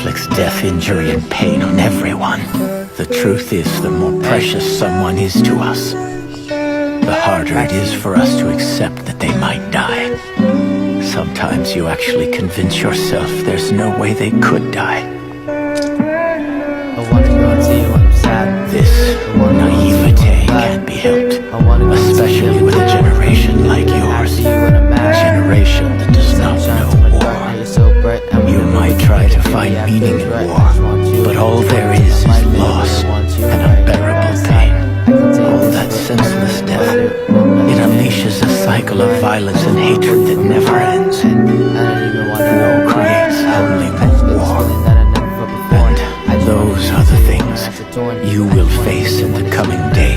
inflicts death, injury, and pain on everyone. The truth is, the more precious someone is to us, the harder it is for us to accept that they might die. Sometimes you actually convince yourself there's no way they could die. I wanna go and see you when I'm sad. This naivete can't be helped, especially with a generation like yours. A generation that does not know war. You might try to find meaning in war, but all there is loss and unbearable pain. All that senseless death, it unleashes a cycle of violence and hatred that never ends. War creates only more war, and those are the things you will face in the coming days.